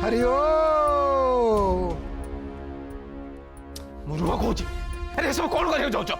हरि ओम मुरुआ कहूँ अरे सब कौन कर जाऊच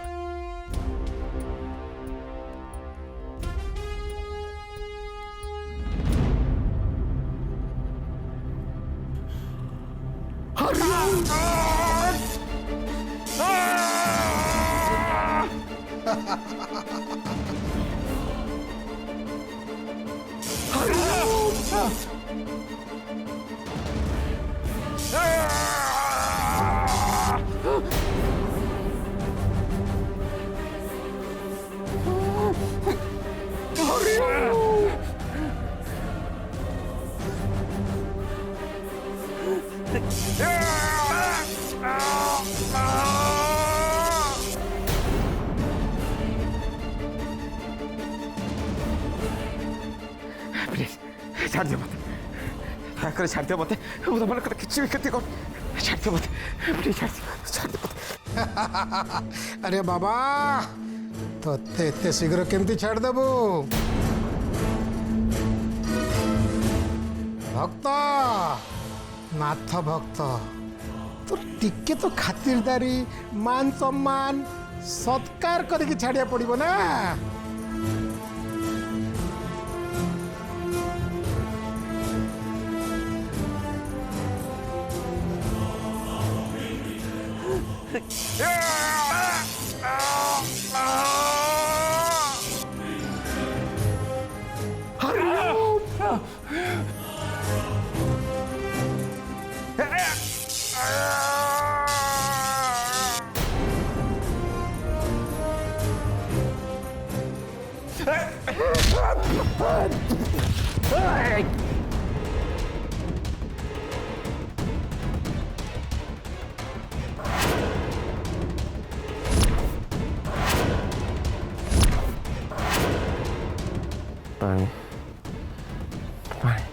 छाड़ दियो मत दया छाड़ दियो मत तुम मन कथा किसी भी क्षति कर छाड़ दियो मत प्लीज छाड़ दियो मत अरे बाबा तो एते शीघ्र केमती छाड़ देबू भक्त नाथ भक्त तो टिके तो खातिरदारी मान सम्मान सत्कार करके छाड़िया पड़िबो ना पानी पानी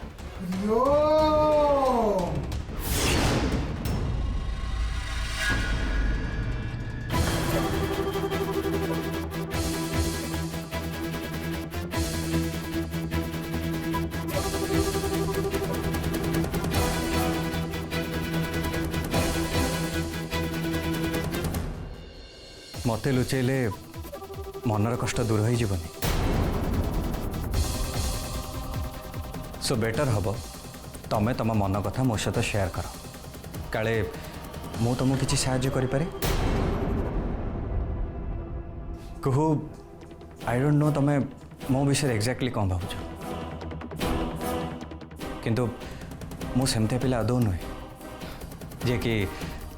मते लुचेले मनर कष्ट दूर हो जीवनी सो बेटर हम तमें तुम मन कथा मो सहित शेयर कर काले मु तुमको किसी साहाय्य करि पारे कहू आई डोंट नो तमें मो विषय एक्जाक्टली कौन भावुच किंतु मु सेमते पिला आदौ नुहे जे कि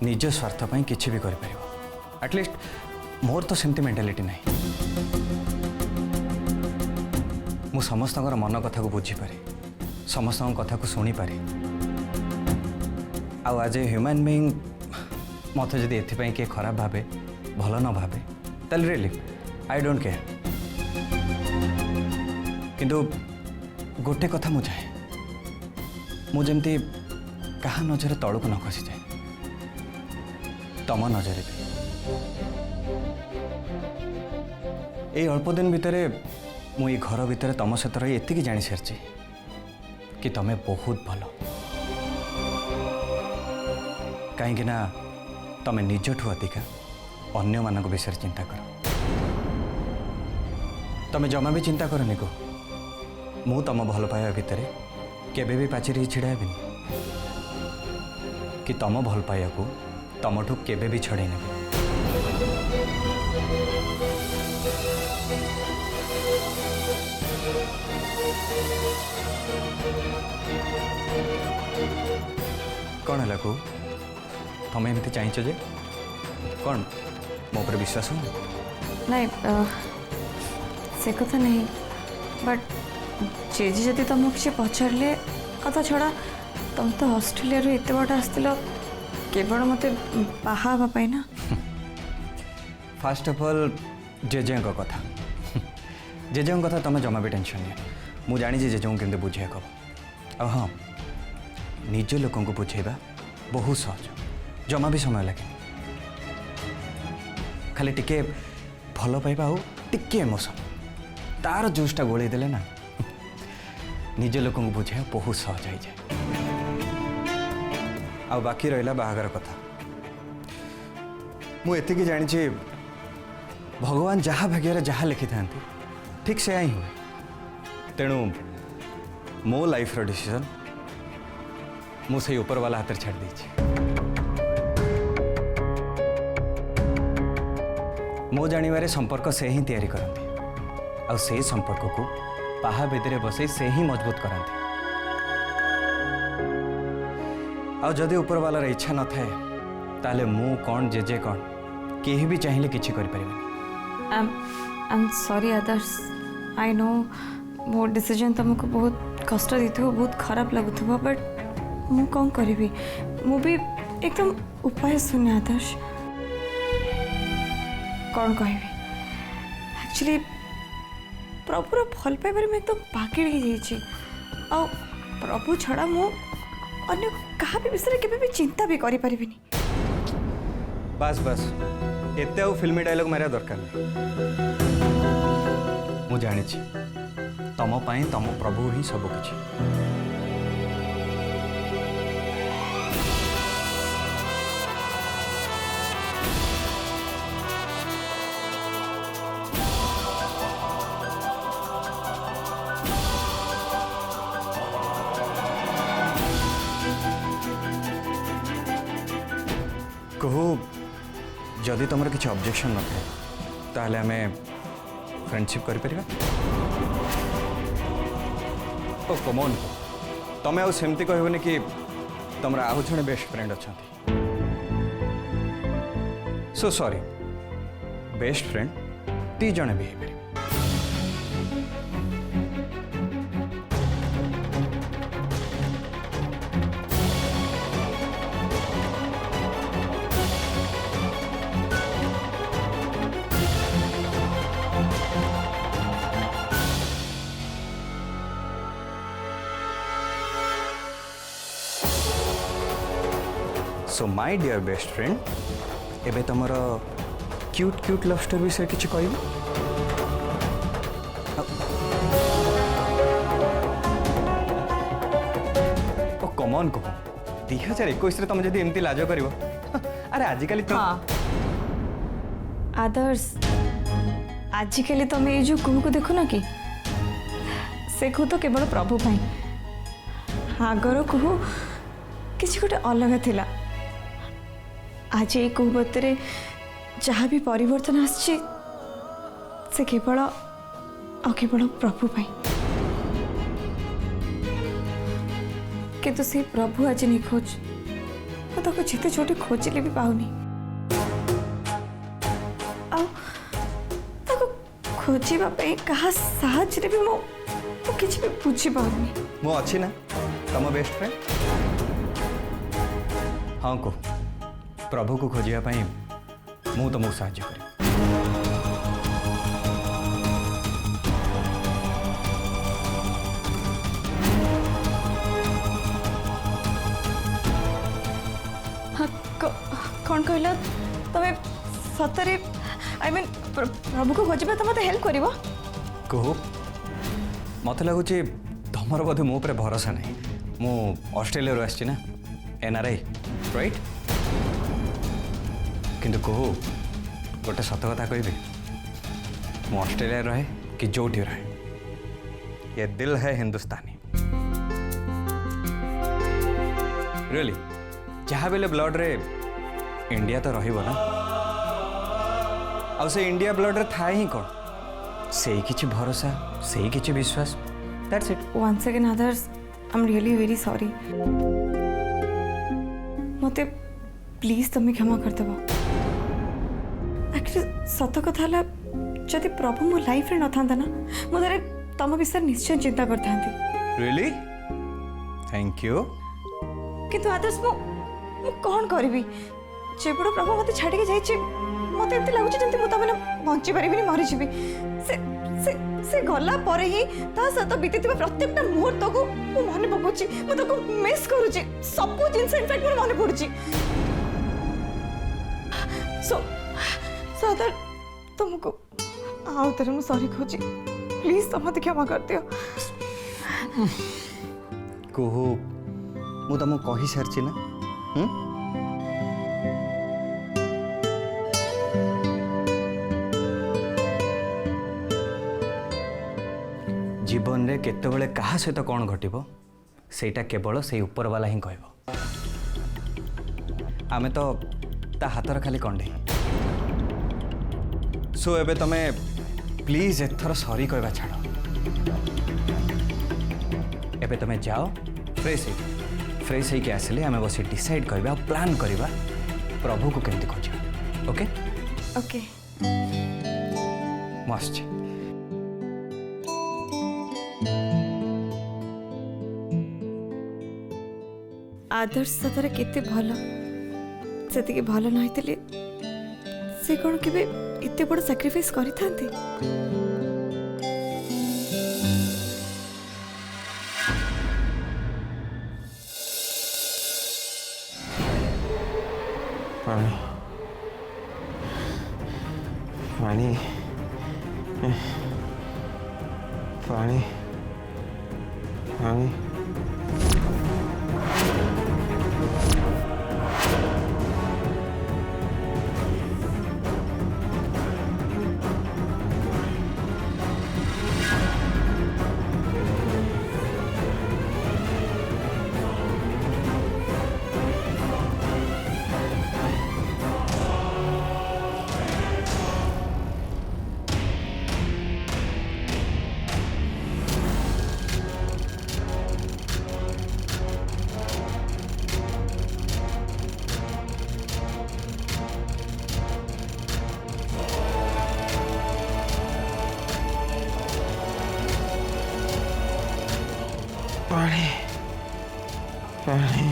निज स्वार्थ पर किसी भी कर एटलिस्ट मोर तो सेमती मेंटालिटी नहीं मु समस्त मन कथा को बुझीपारे समस्त कथा को शुणी पारे आज ए ह्यूमन बीइंग मत जदि एथिपाई किए खराब भावे भल न भावे ताल रियली आई डोंट केयर किंतु गोटे कथा मु चाहे मु जमती कहा नजर तलू न खसी जाए तम नजर भी ये अल्प दिन भितर मुझे घर भितर तुम सहित रही एति जानी सारी कि तुम्हें बहुत भल कहीं तुम्हें निजठू अधिका अन्य मान विषय चिंता कर तुम्हें जमा भी चिंता करनी को मु तुम भल पाइबा भितर केबे भी पाचेरी छिड़ा हेबिनी कि तुम भल पाइबा को तुमठू केबे भी छड़े नेबी कौन है को तुम्हें एमती चाहिए जे कौन मो पर विश्वास हो नहीं से कथा नहीं बट जेजी जदि तुमको किसी पचारे कथा छड़ा तुम तो ऑस्ट्रेलिया रू एत बट आसतिल केवल मत बाहापी ना फास्ट ऑफ ऑल जेजे कथा जेजे कथा तुम जमा भी टेंशन नहीं मुझे जानी जेजे केमती बुझे कब हाँ निज लोक बुझेगा बहुत सहज जमा भी समय लगे खाली टिके भल पाइबा हो टिके इमोशन तार जूसटा गोल देले ना निज लोक बुझे बहुत सहज हो जाए आ बाकी रहा बाहागर कथा मु एतिकी जानी भगवान जहाँ भाग्य जहाँ लिखि था ठीक से ही हुए तेणु मो लाइफ रो डिसीजन मु से ऊपर वाला हाथ छाड़ दी मो जानिबारे संपर्क से ही तैयारी करती आ से संपर्क को पाहा बेदरे बसई से ही मजबूत करते आ जदि ऊपर वालार इच्छा न थाए ताले मु कौन जेजे कौन केही भी चाहिए किछि करि परिबेनी। I am sorry Adarsh I know मो डिसीजन तुमको बहुत कष्ट देथिबो बहुत खराब लगुथिबो बट मु कौन करिबी मु भी एकदम उपाय सुने आदर्श कौन कहबी एक्चुअली प्रभुर भल पाइबार मैं एकदम पागल हो जाइए आ प्रभु छड़ा मु अन्य कहा भी विषय केबे भी चिंता भी करि परिबिनी। बस बस एते आउ फिल्मी डायलॉग मारिया दरकार मु जानी तम पाई तम प्रभु ही सब किछि। कहू जदि तुम किसी ऑब्जेक्शन न थे ताहले हमें फ्रेंडशिप कर परिबा। ओ कमोन तमें आउ सेमती कहबनी कि तुमरा आउ जने बेस्ट फ्रेंड अच्छा सो सॉरी बेस्ट फ्रेंड ती जने भी है। So my dear best friend एबे तुमर क्यूट क्यूट लव स्टोरी विषय किछि कहबो। ओ कमन को 2021 रे तुम जदी एमती लाज करबो अरे आजिकली तो हाँ आदर्श आजिकली तुम ये जो कुहू को देखो ना कि से कुहू तो केवल प्रभु पाई आगर कुहू किसी गोटे अलग थिला आज ये कुहू बतरे जहाँ भी परिवर्तन आसे केवल केवल प्रभु पाई किंतु से प्रभु आज निखोज तो जिते छोटे खोजिले भी पाऊनी खोजा क्या साहय भी मो किसी भी बुझी पाऊनी मो अच्छी ना तुम बेस्ट फ्रेंड हाँ को प्रभु को खोजापी मु तुमको साहाय्य करी। हाँ कौन कहला तमें सतरे आई मीन प्रभु को खोजा तो मत हेल्प कर कहू मत लगुच तुमर बोधे मो पर भरोसा नहीं मु ऑस्ट्रेलिया आसी ना NRI राइट किंतु कहू गोटे सत कथा कहबी मु ऑस्ट्रेलिया रहे कि जोटी रहे ये दिल है हिंदुस्तानी रियली जहाँ बेले ब्लड रे इंडिया तो रहिबो ना आ से इंडिया ब्लड रे थाए ही कौन से किछि भरोसा से किछि विश्वास that's it. Once again others I am really very sorry मते प्लीज तुम्हें क्षमा कर देव एक्चुअली सत कथा जदि प्रभु मो लाइफ रे न था ना मुझे तुम विषय निश्चय चिंता करता रियली थैंक यू किंतु आदर्श मु कौन करी जेबड़ प्रभु मत छाड़ के जाइए मत एमती लगुच जमी मुझे बंची पारि मरीजी से गला पर ही सहित बीती प्रत्येक मुहूर्त को मन पकाउची मिस करुची सब जिन इनफैक्ट मोर मन पड़ुची सो तुमको आउ थे मुझे सॉरी कहूँ प्लीज तुम मत क्षमा कर दियो। कहू मु तुमको कही सारी ना जीवन रे केतेबेले कहा सहित कौन घटिबो सेटा केवल से ऊपर वाला ही कहबो। आमे तो ता हाथर खाली कंडे। सो एबे तमे प्लीज एथर सॉरी कहबा छाड़। एबे तमे जाओ फ्रेश होके आसिले आमे बसी डिसाइड करबा प्लान करबा प्रभु को केमती खोजिबा। ओके ओके मस्त। आदर्श सतरे केते भल सेतिके भल नहितले से कौन केबे एते बड़ सैक्रिफाइस करि थांते। पानी पानी पानी पानी पानी पानी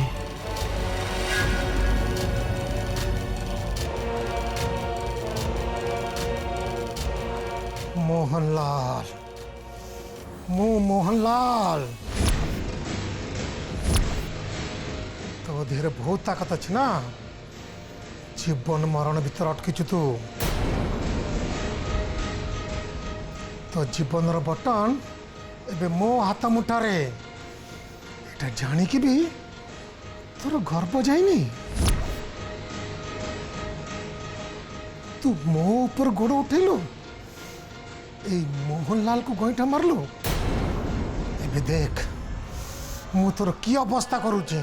मोहनलाल मोहनलाल तो धीरे बहुत ताकत अच्छी ना जीवन मरण भीतर अटकीचु तो जीवन बटन एबे मो हाथ मुठारे एटा जानिकी भी तोर गर्व जाइनी। तू मो ऊपर गोड़ उठेलु ए मोहनलाल को गईठा मारलु। एबे देख मु तोर की अवस्था करूचे।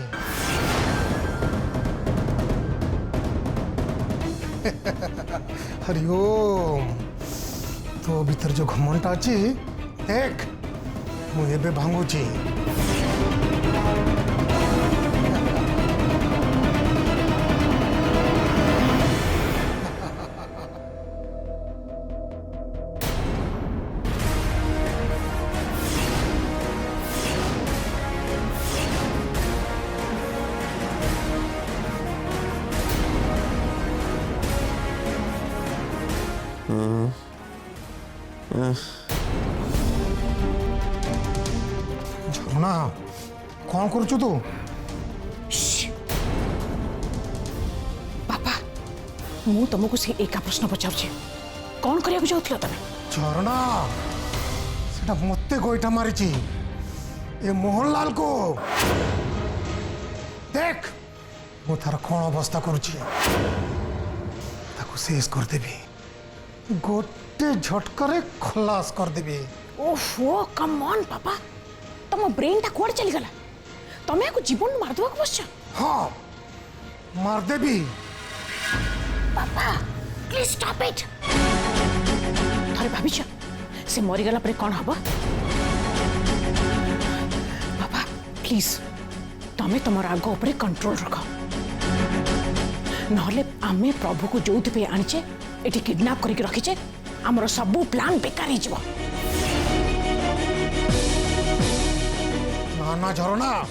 हरिओम तो भीतर जो घमंडा अच्छी देख मु एबे भांगुची। झरना कौन करुचु तू? बापा मु तुमको से एका प्रश्न पचाउछे कौन करिया जाउथिलो तमे? झरना सेटा मते गोइठा मारिची ए मोहनलाल को। देख मु थार कौन अवस्था करुची ताको शेष कर देबी गोटे झटकरे खलास कर देबी। ओहो कम ऑन पापा तुम ब्रेन टा कोड चली गला तमे को जीवन मार दवा को बस। हाँ मार देबी। पापा प्लीज स्टॉप इट। थरे भाबिछ से मरी गला परे कोन हबो? पापा प्लीज तमे तमर आगो ऊपर कंट्रोल रख नहले आमे प्रभु को जोउथ पे आनिचे एटी किडनैप करके रखीचे हमरो सब प्लान बेकार ही जीवो। ना ना झरना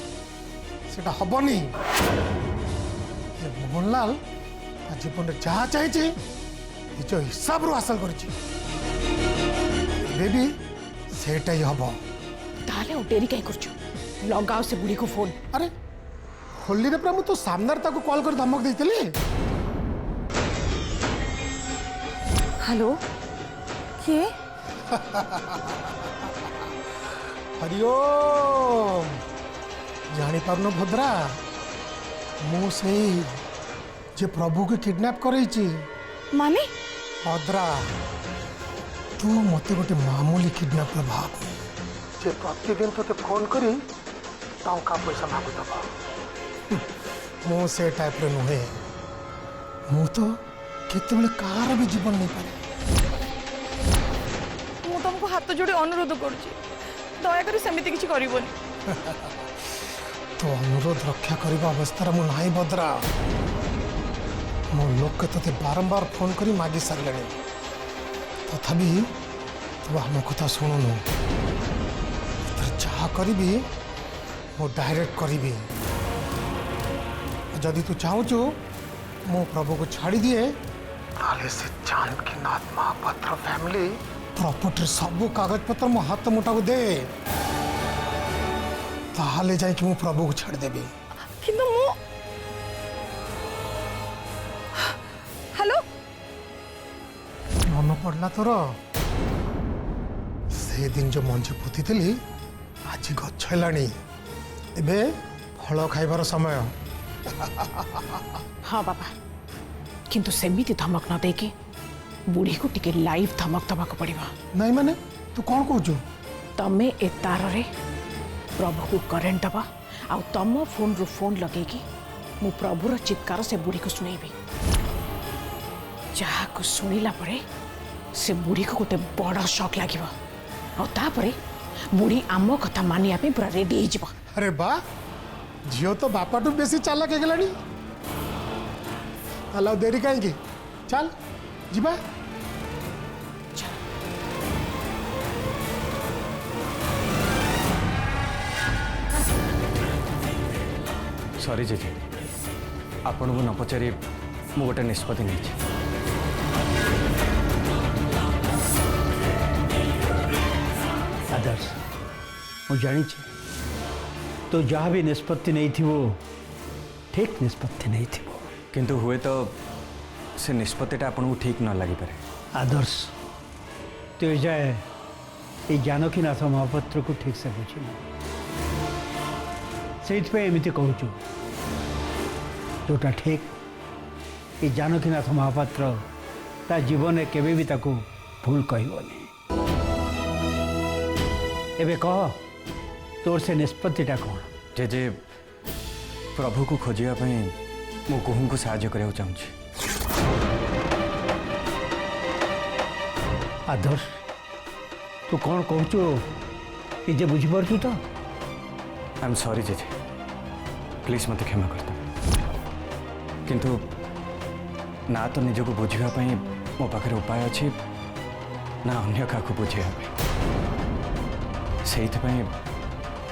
सेटा हबनी। ये मोहनलाल जीवन में जहाँ चाहिए निज हिसाब रू हासिल करिछि बेबी सेटा ही हबो। ताले ओ डेरी काई करछु लगाओ से बुढ़ी को फोन। अरे होली रे प्रेम तो सामने ताको कॉल कर धमक देइतले। हेलो के हरिओम जानी पारनो भद्रा ମୁଁ ସେଇ ଯେ ପ୍ରଭୁକୁ କିଡନାପ କରେଇଛି। ମାନେ ଭଦ୍ରା ତୁ ମତେ ଗୋଟେ ମାମୁଲି କିଡନାପର ଭାବ ଯେ ପ୍ରତିଦିନ ତୋତେ ଫୋନ କରି ଟଙ୍କା ପଇସା ମାଗୁଥବ। ମୁଁ ସେ ଟାଇପ୍ର ନୁହେଁ। ମୁଁ ତ କେତେବେଳେ କାହାର ବି ଜୀବନ ନେଇପାରେ। ମୁଁ ତମକୁ ହାତ ଯୋଡ଼ି ଅନୁରୋଧ କରୁଛି, ଦୟାକରି ସେମିତି କିଛି କରିବନି। তো অনুরোধ রক্ষা করা অবস্থার মু নাই ভদ্রা। মো লোক তোতে বারম্বার ফোন করে মাগি সারলে, তথাপি তু আম কথা শুণুনু। যা করবি মু ডাইরেক্ট করবি। যদি তু চাহুছু মো প্রভুকে ছাড়ি দিয়ে, তাহলে সে জানকীনাথ মহাপাত্র ফ্যামিলি প্রপর্টির সবু কাগজপত্র মো হাত মুঠাକୁ দে, তাহলে যাই কি মু প্রভুকে ছাড়ি দেবি। কিন্তু ମୁଁ হ্যালো মনে পড়লা তোর সেদিন যে মঞ্জে পুঁতিলি, আজ গছ হেলানি, এবে ফল খাইবার সময়। हाँ बाबा, किंतु सेमिति धमक न देके बुढ़ी को टिके लाइव धमक दबा को पड़िबा। নাই মানে তু কোন কହୁଛୁ? तमे ए तार रे प्रभु को करेंट दबा आ तम फोन रु फोन लगेगी मु प्रभुर चित्कार से बुढ़ी को सुनेबी। जहा को सुनिला परे से बुढ़ी को गोटे बड़ शॉक लागिबा आ तापरे बुढ़ी आम कथा मानिया पे पूरा रेडी हो जिबा। আরে বা, ঝিও তো বাপাটু বেশি চালাক হয়ে তাহলে আর দেরি কাহিঁকি, চাল ଯିବା। सॉरी जेजे, आपन को न पचारि मु गोटे निष्पत्ति नहीं। आदर्श मु जानी तो जहाँ भी निष्पत्ति नहीं थी वो ठीक निष्पत्ति नहीं थी वो। किंतु हुए तो से निष्पत्तिटा आपन को ठीक न लगी पारे। आदर्श तो जाए ये जानकीनाथ महापात्र को ठीक से बुझी से एमती कहूँ जोटा ठीक ये जानकीनाथ महापात्र ता जीवन केवे भी ताको भूल कहबनी। एबे कह तोर से निष्पत्तिटा कौन? जेजे प्रभु को खोजिया मु कुहू को साहाय्य करने चाहूँगी। आदर्श तू कौन कहचु ये बुझीपु तो? आई एम सॉरी जेजे, प्लीज मत क्षमा कर दे। किंतु ना तो निज को बुझापी मो पाखे उपाय अच्छी ना अन्य क्या बुझापी, से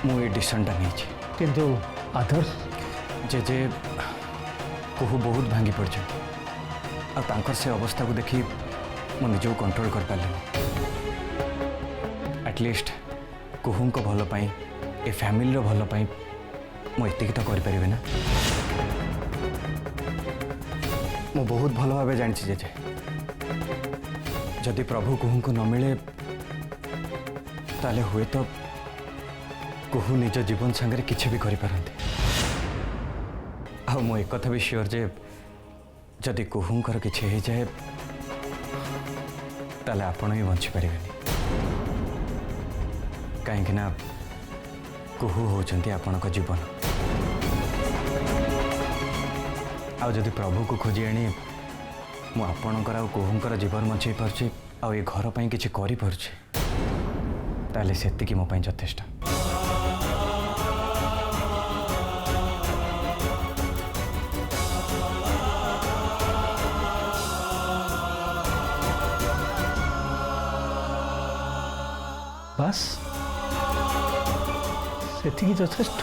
मुझे डिसीजनटा नहीं। किंतु आदर्श जेजे कुहू बहुत भांगी पड़ आर से अवस्था को देखी मो निज को कंट्रोल कर पारे। एटलिस्ट कुहू को भल पाई ए फैमिली रो भल पाई मुझे तो कर ना। मु बहुत भल भाव जानी जेजे जदि प्रभु कुहू को न मिले ताले हुए तो कुहू निज जीवन सांगे किसी भी करें। मु एक कथा भी श्योर जे जदि कुहूंकर किसी हो जाए ताले आपण भी बंची पारे। कहीं ना कुहू होचंती आपण को जीवन। आउ जदि प्रभु को खोजी आनी मु आपणकर आ कुहूंकर जीवन बंचाई पार्ची आ ये घर पर किसी करि पार्ची ताले सेतिकी मो पई यथेष्ट। बस से यथेष्ट।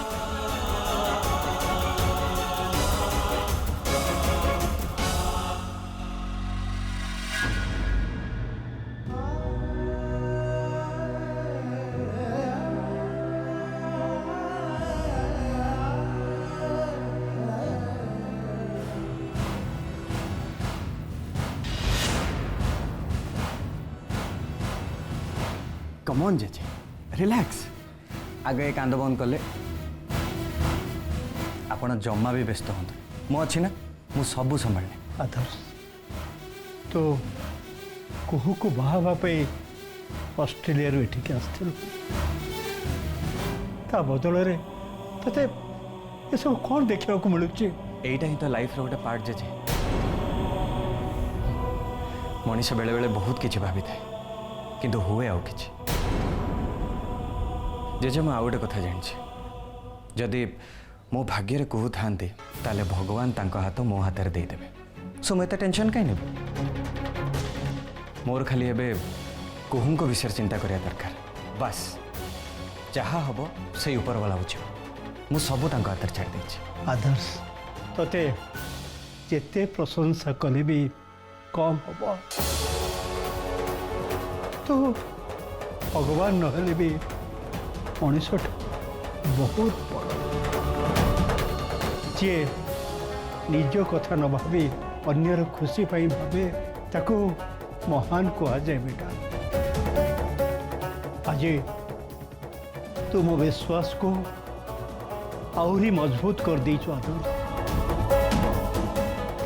Come on JJ, relax. आगे कांद बंद कले आपण जमा भी व्यस्त हूँ मु अच्छी ना मु सबू संभालने आदर्श तो कुहू को बाहा ऑस्ट्रेलिया एठिक आसथिलु ता बदल ते ये सब कौन देखा मिलूँ एटा ही तो लाइफ गोटे पार्ट जे मनीष बेले बेले बहुत किसी भाभी थाए किंतु हुए आउ किछि जेजे मैं आउ गोटे कथा जानी जदि मो भाग्य कुहू था ताले भगवान तांको हाथ मो हाथ में देदेवे सो मैं टेंशन कहीं नहीं मोर खाली एबे कुहू को विषय चिंता करिया दरकार बस जहाँ हम से ऊपर वाला बुझे मु सबू तांको हाथ छाड़ देछि आदर्श तोते जेते प्रशंसा कले भी कम हम तो भगवान नहले भी मनीष बहुत बड़ जे निज कथा न भावी अन्यर खुशी पाई भावे ताको महान कहा जाए बेटा आज तुम विश्वास को आहरी मजबूत कर देचो आदर्श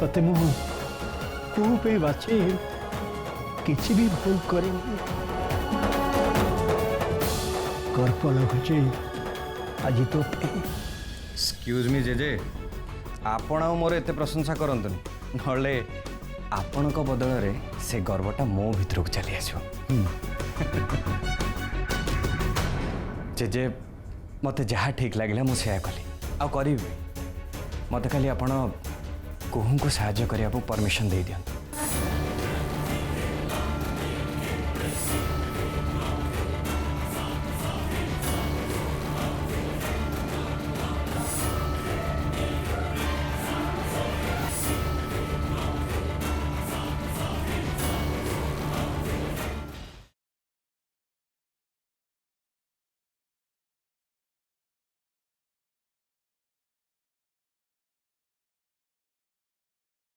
तते मु कुहू पे बाछे किसी भी भूल करेंगे गर्व लगुचे आज तो एक्सक्यूज मी जेजे आपण मोर एते प्रशंसा करंतुनी नले आपण को बदल रे से गर्वटा मो भितर को चली आसो जेजे मते जहाँ ठीक लगे मुझे कली आ करी मते खाली आपण कुहू को साहाय्य करने परमिशन दे दियंतु